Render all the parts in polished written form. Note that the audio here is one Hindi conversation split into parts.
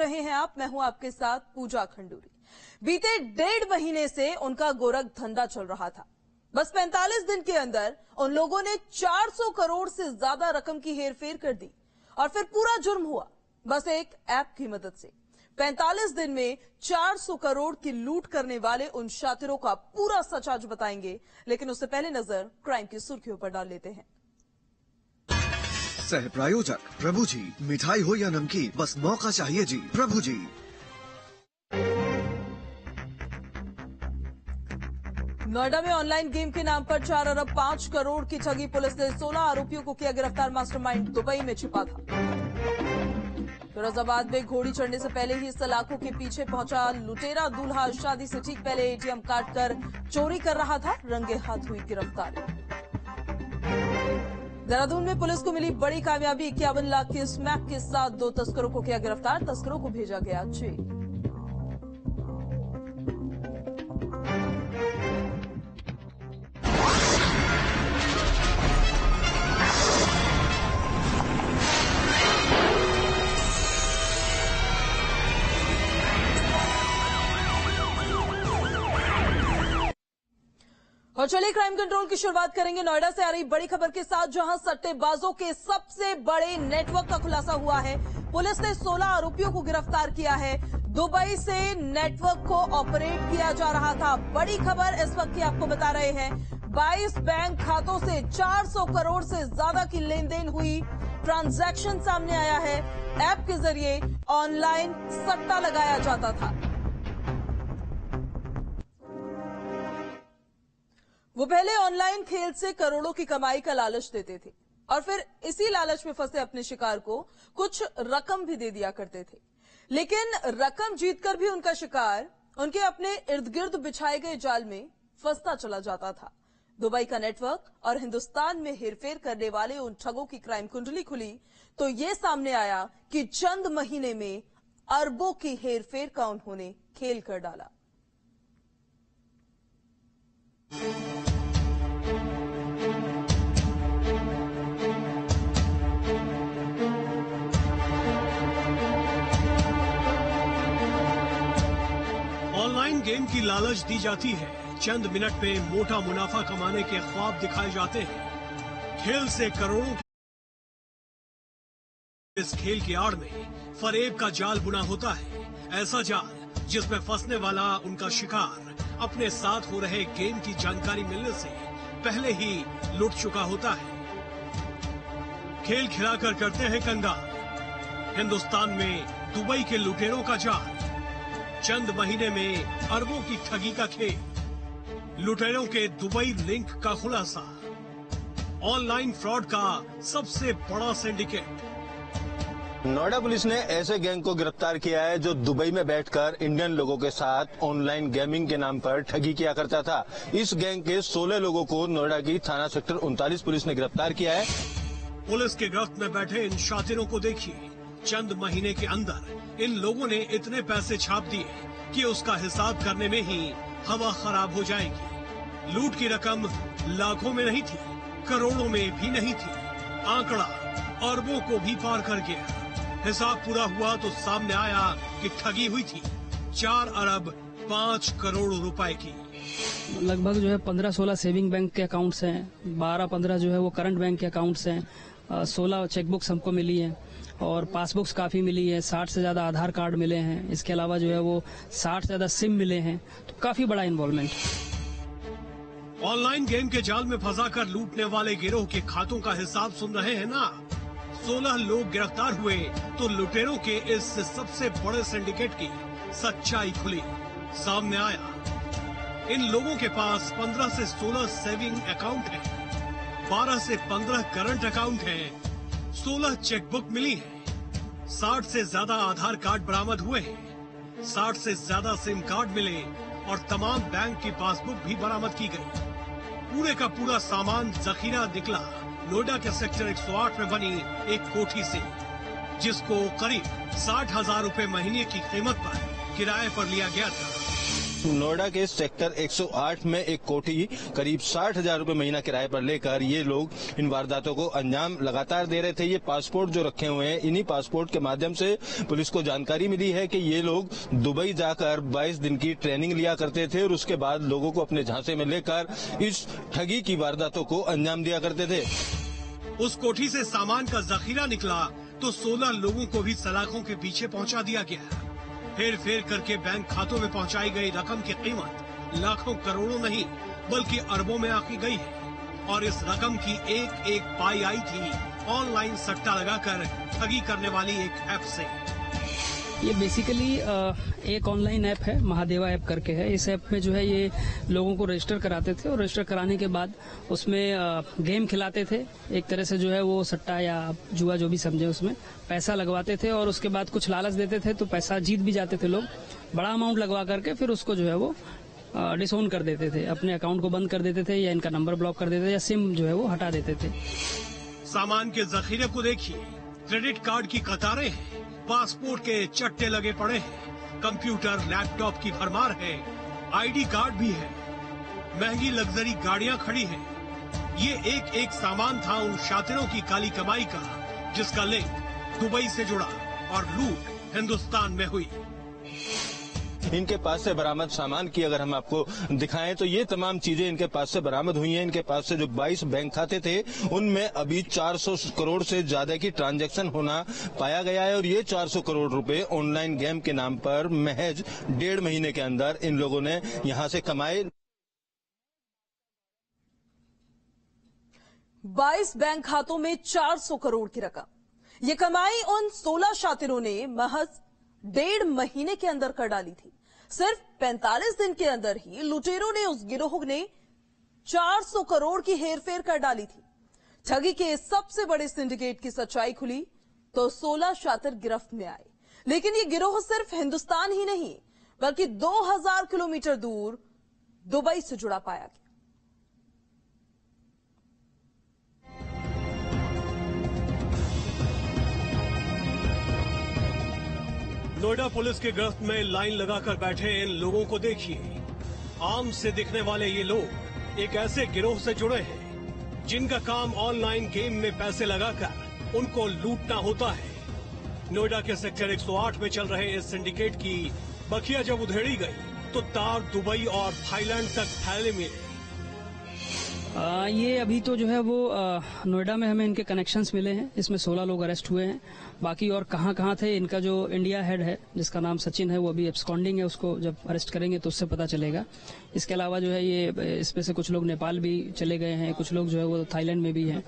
रहे हैं आप, मैं हूं आपके साथ पूजा खंडूरी। बीते 1.5 महीने से उनका गोरख धंधा चल रहा था। बस 45 दिन के अंदर उन लोगों ने 400 करोड़ से ज्यादा रकम की हेरफेर कर दी और फिर पूरा जुर्म हुआ बस एक ऐप की मदद से। 45 दिन में 400 करोड़ की लूट करने वाले उन शातिरों का पूरा सच आज बताएंगे, लेकिन उससे पहले नजर क्राइम की सुर्खियों पर डाल लेते हैं। सह प्रायोजक प्रभु जी, मिठाई हो या नमकीन, बस मौका चाहिए जी। प्रभु जी। नोएडा में ऑनलाइन गेम के नाम पर 4 अरब 5 करोड़ की ठगी। पुलिस ने 16 आरोपियों को किया गिरफ्तार। मास्टरमाइंड दुबई में छिपा था। फिरोजाबाद में घोड़ी चढ़ने से पहले ही सलाखों के पीछे पहुंचा लुटेरा दूल्हा। शादी से ठीक पहले एटीएम काटकर चोरी कर रहा था, रंगे हाथ हुई गिरफ्तारी। देहरादून में पुलिस को मिली बड़ी कामयाबी। 51 लाख के स्मैक के साथ 2 तस्करों को किया गिरफ्तार। तस्करों को भेजा गया जेल। और चलिए क्राइम कंट्रोल की शुरुआत करेंगे नोएडा से आ रही बड़ी खबर के साथ, जहां सट्टेबाजों के सबसे बड़े नेटवर्क का खुलासा हुआ है। पुलिस ने 16 आरोपियों को गिरफ्तार किया है। दुबई से नेटवर्क को ऑपरेट किया जा रहा था। बड़ी खबर इस वक्त की आपको बता रहे हैं। 22 बैंक खातों से 400 करोड़ से ज्यादा की लेनदेन हुई। ट्रांजैक्शन सामने आया है। ऐप के जरिए ऑनलाइन सट्टा लगाया जाता था। वो पहले ऑनलाइन खेल से करोड़ों की कमाई का लालच देते थे और फिर इसी लालच में फंसे अपने शिकार को कुछ रकम भी दे दिया करते थे। लेकिन रकम जीतकर भी उनका शिकार उनके अपने इर्द गिर्द बिछाए गए जाल में फंसता चला जाता था। दुबई का नेटवर्क और हिंदुस्तान में हेरफेर करने वाले उन ठगों की क्राइम कुंडली खुली तो ये सामने आया कि चंद महीने में अरबों की हेरफेर का उन्होंने खेल कर डाला। ऑनलाइन गेम की लालच दी जाती है। चंद मिनट में मोटा मुनाफा कमाने के ख्वाब दिखाए जाते हैं। खेल से करोड़ों इस खेल की आड़ में फरेब का जाल बुना होता है। ऐसा जाल जिसमें फंसने वाला उनका शिकार अपने साथ हो रहे गेम की जानकारी मिलने से पहले ही लुट चुका होता है। खेल खिलाकर करते हैं कंगाल। हिंदुस्तान में दुबई के लुटेरों का जाल। चंद महीने में अरबों की ठगी का खेल। लुटेरों के दुबई लिंक का खुलासा। ऑनलाइन फ्रॉड का सबसे बड़ा सिंडिकेट। नोएडा पुलिस ने ऐसे गैंग को गिरफ्तार किया है जो दुबई में बैठकर इंडियन लोगों के साथ ऑनलाइन गेमिंग के नाम पर ठगी किया करता था। इस गैंग के 16 लोगों को नोएडा की थाना सेक्टर 39 पुलिस ने गिरफ्तार किया है। पुलिस के गिरफ्त में बैठे इन शातिरों को देखिए। चंद महीने के अंदर इन लोगों ने इतने पैसे छाप दिए कि उसका हिसाब करने में ही हवा खराब हो जाएगी। लूट की रकम लाखों में नहीं थी, करोड़ों में भी नहीं थी। आंकड़ा अरबों को भी पार कर गया। हिसाब पूरा हुआ तो सामने आया कि ठगी हुई थी 4 अरब 5 करोड़ रुपए की। लगभग जो है 15-16 सेविंग बैंक के अकाउंट्स हैं, 12-15 जो है वो करंट बैंक के अकाउंट्स हैं, 16 चेकबुक्स हमको मिली हैं और पासबुक्स काफी मिली है। 60 से ज्यादा आधार कार्ड मिले हैं। इसके अलावा जो है वो 60 से ज्यादा सिम मिले हैं। तो काफी बड़ा इन्वॉल्वमेंट। ऑनलाइन गेम के जाल में फंसाकर लूटने वाले गिरोह के खातों का हिसाब सुन रहे हैं ना। 16 लोग गिरफ्तार हुए तो लुटेरों के इस सबसे बड़े सिंडिकेट की सच्चाई खुली। सामने आया इन लोगों के पास 15 से 16 सेविंग अकाउंट है, 12 से 15 करंट अकाउंट है, 16 चेकबुक मिली है, 60 से ज्यादा आधार कार्ड बरामद हुए हैं, 60 से ज्यादा सिम कार्ड मिले और तमाम बैंक की पासबुक भी बरामद की गई। पूरे का पूरा सामान जखीरा निकला नोएडा के सेक्टर 108 में बनी एक कोठी से, जिसको करीब 60,000 रुपए महीने की कीमत पर किराए पर लिया गया था। नोएडा के सेक्टर 108 में एक कोठी करीब 60,000 रुपए महीना किराए पर लेकर ये लोग इन वारदातों को अंजाम लगातार दे रहे थे। ये पासपोर्ट जो रखे हुए हैं, इन्हीं पासपोर्ट के माध्यम से पुलिस को जानकारी मिली है कि ये लोग दुबई जाकर 22 दिन की ट्रेनिंग लिया करते थे और उसके बाद लोगों को अपने झांसे में लेकर इस ठगी की वारदातों को अंजाम दिया करते थे। उस कोठी से सामान का जखीरा निकला तो 16 लोगों को भी सलाखों के पीछे पहुंचा दिया गया। फेर फेर करके बैंक खातों में पहुंचाई गई रकम की कीमत लाखों करोड़ों नहीं बल्कि अरबों में आंकी गई है और इस रकम की एक एक पाई आई थी ऑनलाइन सट्टा लगाकर ठगी करने वाली एक ऐप से। ये बेसिकली एक ऑनलाइन ऐप है, महादेवा ऐप करके है। इस ऐप में जो है ये लोगों को रजिस्टर कराते थे और रजिस्टर कराने के बाद उसमें गेम खिलाते थे। एक तरह से जो है वो सट्टा या जुआ जो भी समझे, उसमें पैसा लगवाते थे और उसके बाद कुछ लालच देते थे तो पैसा जीत भी जाते थे लोग। बड़ा अमाउंट लगवा करके फिर उसको जो है वो डिसऑन कर देते थे, अपने अकाउंट को बंद कर देते थे या इनका नंबर ब्लॉक कर देते थे या सिम जो है वो हटा देते थे। सामान के जखीरे को देखिए, क्रेडिट कार्ड की कतारें हैं, पासपोर्ट के चट्टे लगे पड़े हैं, कंप्यूटर लैपटॉप की भरमार है, आईडी कार्ड भी है, महंगी लग्जरी गाड़ियां खड़ी हैं। ये एक एक सामान था उन शातिरों की काली कमाई का जिसका लिंक दुबई से जुड़ा और लूट हिंदुस्तान में हुई। इनके पास से बरामद सामान की अगर हम आपको दिखाएं तो ये तमाम चीजें इनके पास से बरामद हुई हैं। इनके पास से जो 22 बैंक खाते थे उनमें अभी 400 करोड़ से ज्यादा की ट्रांजैक्शन होना पाया गया है और ये 400 करोड़ रुपए ऑनलाइन गेम के नाम पर महज 1.5 महीने के अंदर इन लोगों ने यहां से कमाए। 22 बैंक खातों में 400 करोड़ की रकम, ये कमाई उन 16 शातिरों ने महज 1.5 महीने के अंदर कर डाली थी। सिर्फ 45 दिन के अंदर ही लुटेरों ने, उस गिरोह ने 400 करोड़ की हेरफेर कर डाली थी। ठगी के सबसे बड़े सिंडिकेट की सच्चाई खुली तो 16 शातिर गिरफ्त में आए। लेकिन ये गिरोह सिर्फ हिंदुस्तान ही नहीं बल्कि 2000 किलोमीटर दूर दुबई से जुड़ा पाया गया। नोएडा पुलिस की गिरफ्त में लाइन लगाकर बैठे इन लोगों को देखिए। आम से दिखने वाले ये लोग एक ऐसे गिरोह से जुड़े हैं जिनका काम ऑनलाइन गेम में पैसे लगाकर उनको लूटना होता है। नोएडा के सेक्टर 108 में चल रहे इस सिंडिकेट की बखिया जब उधेड़ी गई तो तार दुबई और थाईलैंड तक फैले मिले। ये अभी तो जो है वो नोएडा में हमें इनके कनेक्शंस मिले हैं। इसमें 16 लोग अरेस्ट हुए हैं। बाकी और कहाँ थे, इनका जो इंडिया हेड है जिसका नाम सचिन है वो अभी एब्सकॉन्डिंग है। उसको जब अरेस्ट करेंगे तो उससे पता चलेगा। इसके अलावा जो है ये इसमें से कुछ लोग नेपाल भी चले गए हैं, कुछ लोग जो है वो थाईलैंड में भी हैं,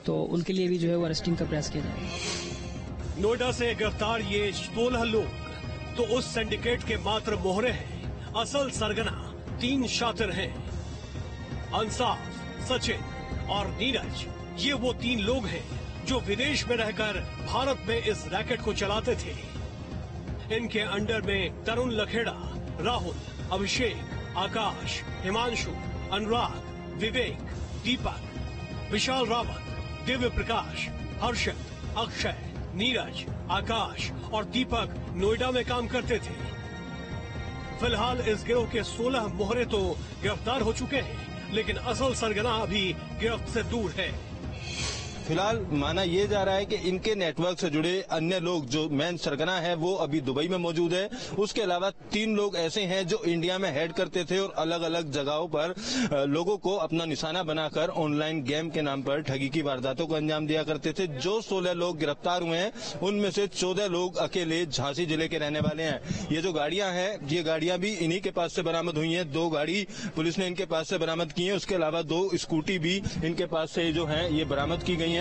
तो उनके लिए भी जो है वो अरेस्टिंग का प्रयास किया जाएगा। नोएडा से गिरफ्तार ये 16 लोग तो उस सिंडिकेट के मात्र मोहरे हैं। असल सरगना 3 शातिर हैं, अंसार, सचिन और नीरज। ये वो 3 लोग हैं जो विदेश में रहकर भारत में इस रैकेट को चलाते थे। इनके अंडर में तरुण लखेड़ा, राहुल, अभिषेक, आकाश, हिमांशु, अनुराग, विवेक, दीपक, विशाल रावत, दिव्य प्रकाश, हर्षद, अक्षय, नीरज, आकाश और दीपक नोएडा में काम करते थे। फिलहाल इस गिरोह के 16 मोहरे तो गिरफ्तार हो चुके हैं, लेकिन असल सरगना अभी गिरफ्त से दूर है। फिलहाल माना यह जा रहा है कि इनके नेटवर्क से जुड़े अन्य लोग, जो मेन सरगना है वो अभी दुबई में मौजूद है। उसके अलावा 3 लोग ऐसे हैं जो इंडिया में हेड करते थे और अलग अलग जगहों पर लोगों को अपना निशाना बनाकर ऑनलाइन गेम के नाम पर ठगी की वारदातों को अंजाम दिया करते थे। जो 16 लोग गिरफ्तार हुए हैं उनमें से 14 लोग अकेले झांसी जिले के रहने वाले हैं। ये जो गाड़ियां हैं, ये गाड़ियां भी इन्हीं के पास से बरामद हुई हैं। 2 गाड़ी पुलिस ने इनके पास से बरामद की है। उसके अलावा 2 स्कूटी भी इनके पास से जो है ये बरामद की गई है।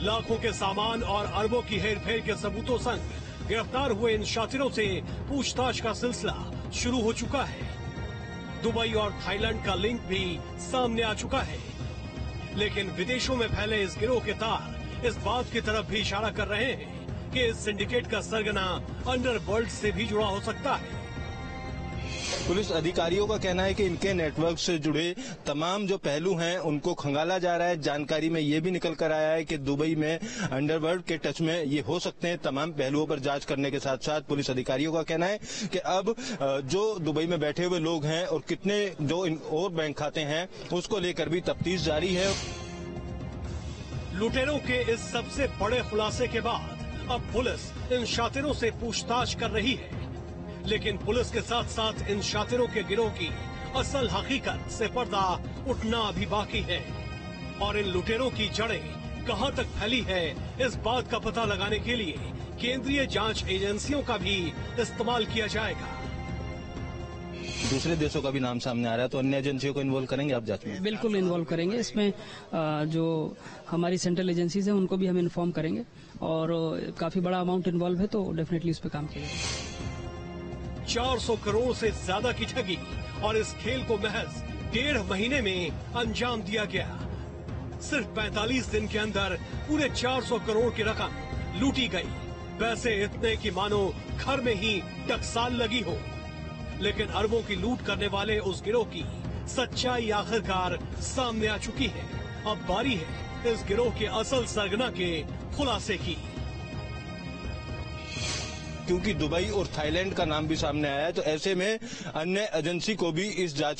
लाखों के सामान और अरबों की हेरफेर के सबूतों संग गिरफ्तार हुए इन शातिरों से पूछताछ का सिलसिला शुरू हो चुका है। दुबई और थाईलैंड का लिंक भी सामने आ चुका है। लेकिन विदेशों में फैले इस गिरोह के तार इस बात की तरफ भी इशारा कर रहे हैं कि इस सिंडिकेट का सरगना अंडरवर्ल्ड से भी जुड़ा हो सकता है। पुलिस अधिकारियों का कहना है कि इनके नेटवर्क से जुड़े तमाम जो पहलू हैं उनको खंगाला जा रहा है। जानकारी में ये भी निकल कर आया है कि दुबई में अंडरवर्ल्ड के टच में ये हो सकते हैं। तमाम पहलुओं पर जांच करने के साथ साथ पुलिस अधिकारियों का कहना है कि अब जो दुबई में बैठे हुए लोग हैं और कितने जो और बैंक खाते हैं उसको लेकर भी तफ्तीश जारी है। लुटेरों के इस सबसे बड़े खुलासे के बाद अब पुलिस इन शातिरों से पूछताछ कर रही है, लेकिन पुलिस के साथ साथ इन शातिरों के गिरोह की असल हकीकत से पर्दा उठना अभी बाकी है और इन लुटेरों की जड़ें कहां तक फैली है, इस बात का पता लगाने के लिए केंद्रीय जांच एजेंसियों का भी इस्तेमाल किया जाएगा। दूसरे देशों का भी नाम सामने आ रहा है, तो अन्य एजेंसियों को इन्वॉल्व करेंगे आप जांच में? बिल्कुल इन्वॉल्व करेंगे इसमें। जो हमारी सेंट्रल एजेंसीज हैं उनको भी हम इन्फॉर्म करेंगे और काफी बड़ा अमाउंट इन्वॉल्व है तो डेफिनेटली उस पर काम किया जाएगा। 400 करोड़ से ज्यादा की ठगी और इस खेल को महज 1.5 महीने में अंजाम दिया गया। सिर्फ 45 दिन के अंदर पूरे 400 करोड़ की रकम लूटी गई। पैसे इतने कि मानो घर में ही टकसाल लगी हो। लेकिन अरबों की लूट करने वाले उस गिरोह की सच्चाई आखिरकार सामने आ चुकी है। अब बारी है इस गिरोह के असल सरगना के खुलासे की। क्योंकि दुबई और थाईलैंड का नाम भी सामने आया है, तो ऐसे में अन्य एजेंसी को भी इस जांच